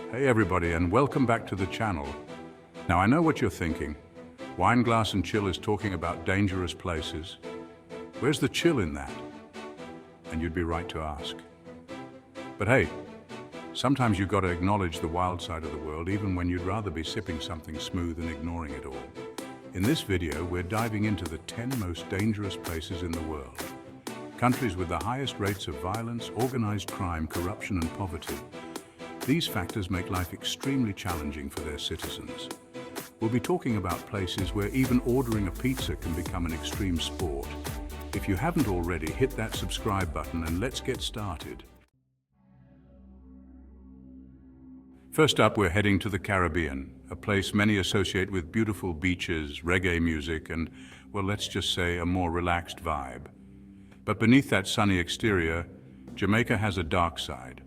Hey everybody, and welcome back to the channel. Now I know what you're thinking. Wine Glass and Chill is talking about dangerous places. Where's the chill in that? And you'd be right to ask. But hey, sometimes you've got to acknowledge the wild side of the world even when you'd rather be sipping something smooth and ignoring it all. In this video, we're diving into the 10 most dangerous places in the world. Countries with the highest rates of violence, organized crime, corruption and poverty. These factors make life extremely challenging for their citizens. We'll be talking about places where even ordering a pizza can become an extreme sport. If you haven't already, hit that subscribe button and let's get started. First up, we're heading to the Caribbean, a place many associate with beautiful beaches, reggae music, and, well, let's just say a more relaxed vibe. But beneath that sunny exterior, Jamaica has a dark side.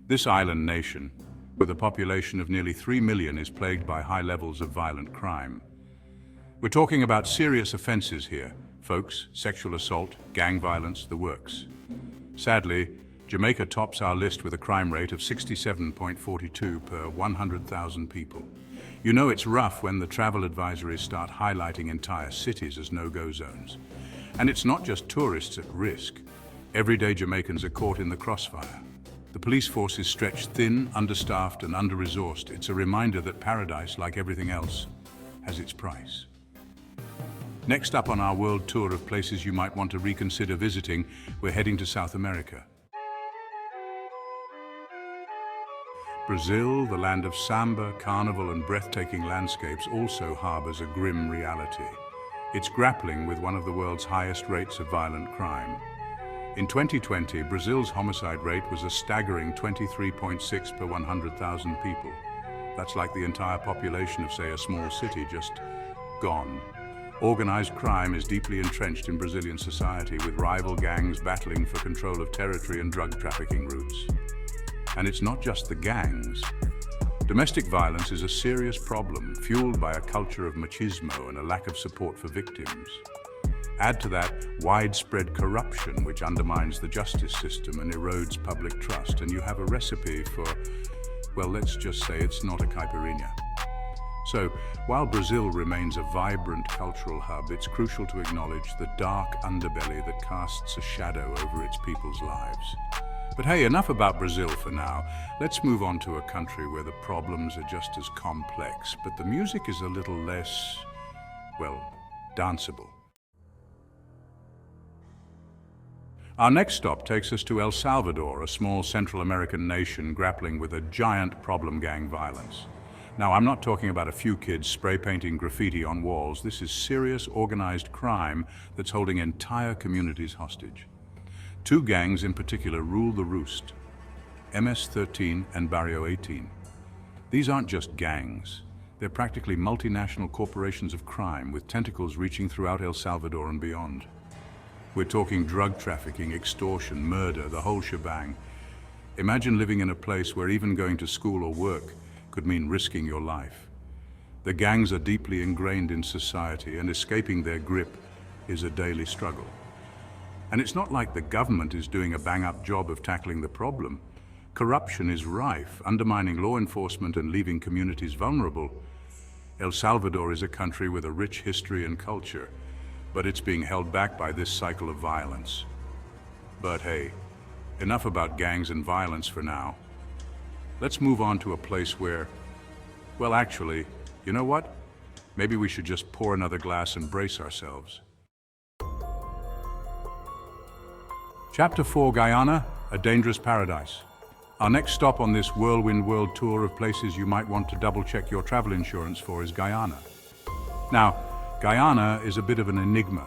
This island nation, with a population of nearly 3 million, is plagued by high levels of violent crime. We're talking about serious offenses here, folks: sexual assault, gang violence, the works. Sadly, Jamaica tops our list with a crime rate of 67.42 per 100,000 people. You know it's rough when the travel advisories start highlighting entire cities as no-go zones. And it's not just tourists at risk. Everyday Jamaicans are caught in the crossfire. The police force is stretched thin, understaffed and under-resourced. It's a reminder that paradise, like everything else, has its price. Next up on our world tour of places you might want to reconsider visiting, we're heading to South America. Brazil, the land of samba, carnival and breathtaking landscapes, also harbors a grim reality. It's grappling with one of the world's highest rates of violent crime. In 2020, Brazil's homicide rate was a staggering 23.6 per 100,000 people. That's like the entire population of, say, a small city just gone. Organized crime is deeply entrenched in Brazilian society, with rival gangs battling for control of territory and drug trafficking routes. And it's not just the gangs. Domestic violence is a serious problem, fueled by a culture of machismo and a lack of support for victims. Add to that widespread corruption, which undermines the justice system and erodes public trust, and you have a recipe for, well, let's just say it's not a caipirinha. So, while Brazil remains a vibrant cultural hub, it's crucial to acknowledge the dark underbelly that casts a shadow over its people's lives. But hey, enough about Brazil for now. Let's move on to a country where the problems are just as complex, but the music is a little less, well, danceable. Our next stop takes us to El Salvador, a small Central American nation grappling with a giant problem: gang violence. Now, I'm not talking about a few kids spray painting graffiti on walls. This is serious, organized crime that's holding entire communities hostage. Two gangs in particular rule the roost: MS-13 and Barrio 18. These aren't just gangs. They're practically multinational corporations of crime with tentacles reaching throughout El Salvador and beyond. We're talking drug trafficking, extortion, murder, the whole shebang. Imagine living in a place where even going to school or work could mean risking your life. The gangs are deeply ingrained in society, and escaping their grip is a daily struggle. And it's not like the government is doing a bang-up job of tackling the problem. Corruption is rife, undermining law enforcement and leaving communities vulnerable. El Salvador is a country with a rich history and culture, but it's being held back by this cycle of violence. But hey, enough about gangs and violence for now. Let's move on to a place where, well, actually, you know what? Maybe we should just pour another glass and brace ourselves. Chapter 4, Guyana, a dangerous paradise. Our next stop on this whirlwind world tour of places you might want to double-check your travel insurance for is Guyana. Now, Guyana is a bit of an enigma.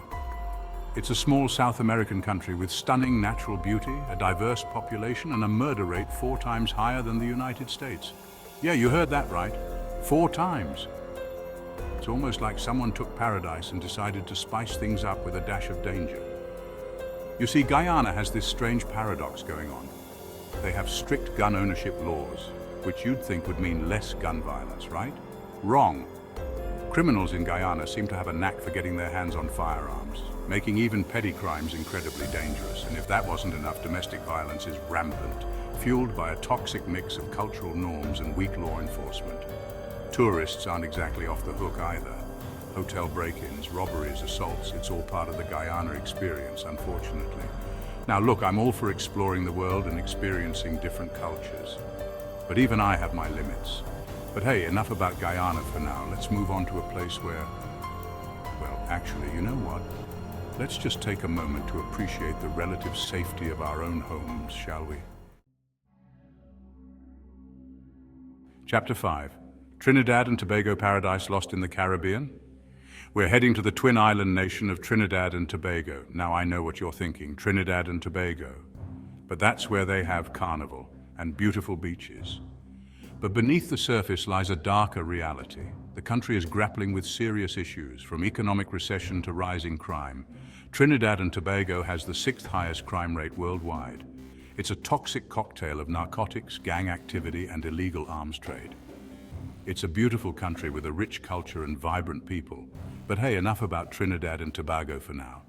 It's a small South American country with stunning natural beauty, a diverse population, and a murder rate 4 times higher than the United States. Yeah, you heard that right. 4 times. It's almost like someone took paradise and decided to spice things up with a dash of danger. You see, Guyana has this strange paradox going on. They have strict gun ownership laws, which you'd think would mean less gun violence, right? Wrong. Criminals in Guyana seem to have a knack for getting their hands on firearms, making even petty crimes incredibly dangerous. And if that wasn't enough, domestic violence is rampant. fueled by a toxic mix of cultural norms and weak law enforcement. Tourists aren't exactly off the hook either. Hotel break-ins, robberies, assaults, it's all part of the Guyana experience, unfortunately. Now look, I'm all for exploring the world and experiencing different cultures. But even I have my limits. But hey, enough about Guyana for now. Let's move on to a place where, well, actually, you know what? Let's just take a moment to appreciate the relative safety of our own homes, shall we? Chapter 5. Trinidad and Tobago Paradise Lost in the Caribbean? We're heading to the twin island nation of Trinidad and Tobago. Now I know what you're thinking, Trinidad and Tobago. But that's where they have carnival and beautiful beaches. But beneath the surface lies a darker reality. The country is grappling with serious issues, from economic recession to rising crime. Trinidad and Tobago has the 6th highest crime rate worldwide. It's a toxic cocktail of narcotics, gang activity, and illegal arms trade. It's a beautiful country with a rich culture and vibrant people. But hey, enough about Trinidad and Tobago for now.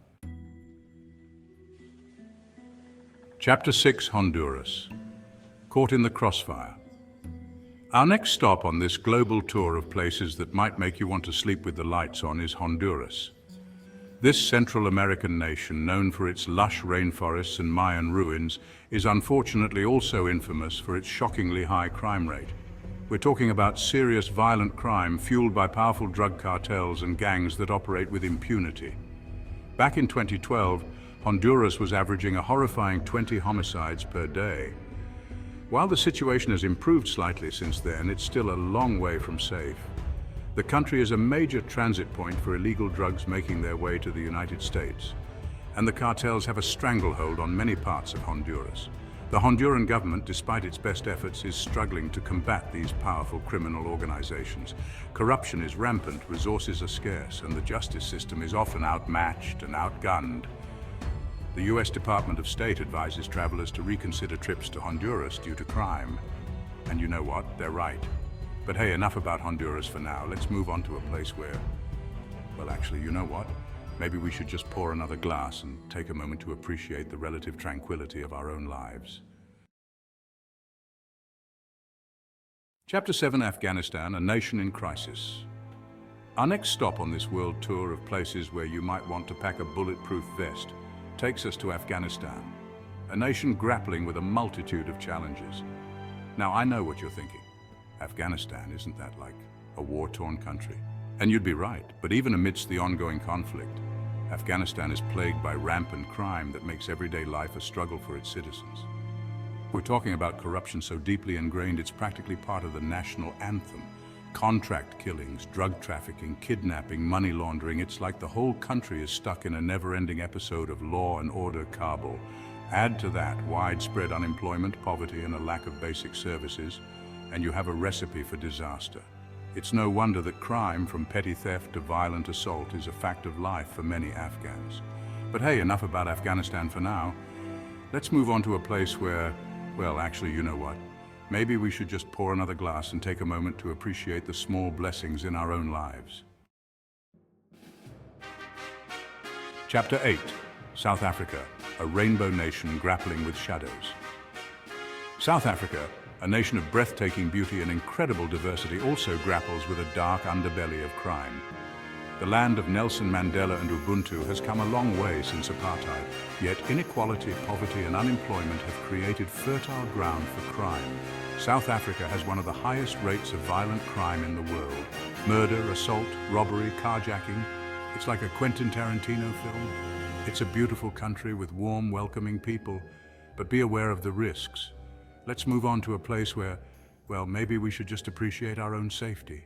Chapter 6, Honduras. Caught in the crossfire. Our next stop on this global tour of places that might make you want to sleep with the lights on is Honduras. This Central American nation, known for its lush rainforests and Mayan ruins, is unfortunately also infamous for its shockingly high crime rate. We're talking about serious violent crime fueled by powerful drug cartels and gangs that operate with impunity. Back in 2012, Honduras was averaging a horrifying 20 homicides per day. While the situation has improved slightly since then, it's still a long way from safe. The country is a major transit point for illegal drugs making their way to the United States, and the cartels have a stranglehold on many parts of Honduras. The Honduran government, despite its best efforts, is struggling to combat these powerful criminal organizations. Corruption is rampant, resources are scarce, and the justice system is often outmatched and outgunned. The U.S. Department of State advises travelers to reconsider trips to Honduras due to crime. And you know what? They're right. But hey, enough about Honduras for now. Let's move on to a place where, well, actually, you know what? Maybe we should just pour another glass and take a moment to appreciate the relative tranquility of our own lives. Chapter 7, Afghanistan, a nation in crisis. Our next stop on this world tour of places where you might want to pack a bulletproof vest takes us to Afghanistan, a nation grappling with a multitude of challenges. Now, I know what you're thinking. Afghanistan, isn't that like a war-torn country? And you'd be right, but even amidst the ongoing conflict, Afghanistan is plagued by rampant crime that makes everyday life a struggle for its citizens. We're talking about corruption so deeply ingrained it's practically part of the national anthem. Contract killings, drug trafficking, kidnapping, money laundering, it's like the whole country is stuck in a never-ending episode of Law and Order Kabul. Add to that widespread unemployment, poverty, and a lack of basic services, and you have a recipe for disaster. It's no wonder that crime, from petty theft to violent assault, is a fact of life for many Afghans. But hey, enough about Afghanistan for now. Let's move on to a place where, well, actually, you know what? Maybe we should just pour another glass and take a moment to appreciate the small blessings in our own lives. Chapter 8, South Africa, a rainbow nation grappling with shadows. South Africa, a nation of breathtaking beauty and incredible diversity, also grapples with a dark underbelly of crime. The land of Nelson Mandela and Ubuntu has come a long way since apartheid, yet inequality, poverty, and unemployment have created fertile ground for crime. South Africa has one of the highest rates of violent crime in the world. Murder, assault, robbery, carjacking. It's like a Quentin Tarantino film. It's a beautiful country with warm, welcoming people, but be aware of the risks. Let's move on to a place where, well, maybe we should just appreciate our own safety.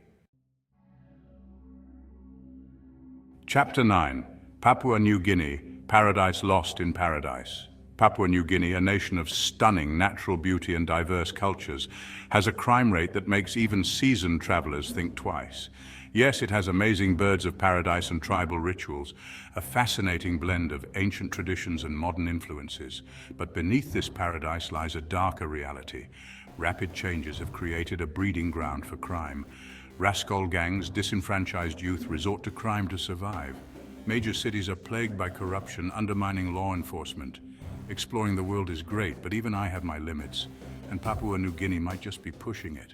Chapter 9, Papua New Guinea, Paradise Lost in Paradise. Papua New Guinea, a nation of stunning natural beauty and diverse cultures, has a crime rate that makes even seasoned travelers think twice. Yes, it has amazing birds of paradise and tribal rituals, a fascinating blend of ancient traditions and modern influences. But beneath this paradise lies a darker reality. Rapid changes have created a breeding ground for crime. Rascal gangs, disenfranchised youth resort to crime to survive. Major cities are plagued by corruption, undermining law enforcement. Exploring the world is great, but even I have my limits. and Papua New Guinea might just be pushing it.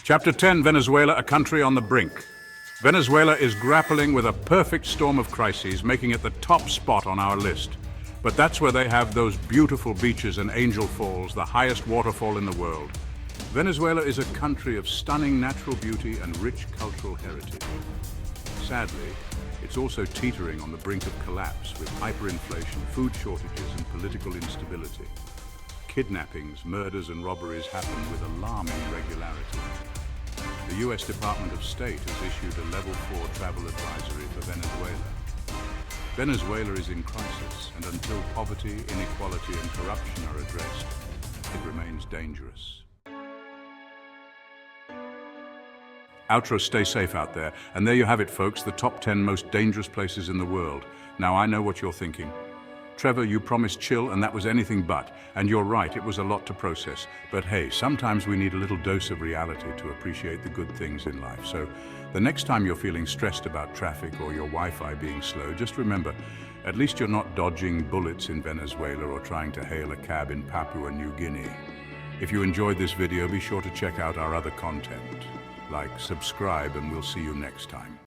Chapter 10, Venezuela, a country on the brink. Venezuela is grappling with a perfect storm of crises, making it the top spot on our list. But that's where they have those beautiful beaches and Angel Falls, the highest waterfall in the world. Venezuela is a country of stunning natural beauty and rich cultural heritage. Sadly, it's also teetering on the brink of collapse with hyperinflation, food shortages, and political instability. Kidnappings, murders, and robberies happen with alarming regularity. The U.S. Department of State has issued a Level 4 travel advisory for Venezuela. Venezuela is in crisis, and until poverty, inequality, and corruption are addressed, it remains dangerous. Outro, stay safe out there. And there you have it, folks, the top 10 most dangerous places in the world. Now, I know what you're thinking. Trevor, you promised chill, and that was anything but. And you're right, it was a lot to process. But hey, sometimes we need a little dose of reality to appreciate the good things in life. So the next time you're feeling stressed about traffic or your Wi-Fi being slow, just remember, at least you're not dodging bullets in Venezuela or trying to hail a cab in Papua New Guinea. If you enjoyed this video, be sure to check out our other content. Like, subscribe, and we'll see you next time.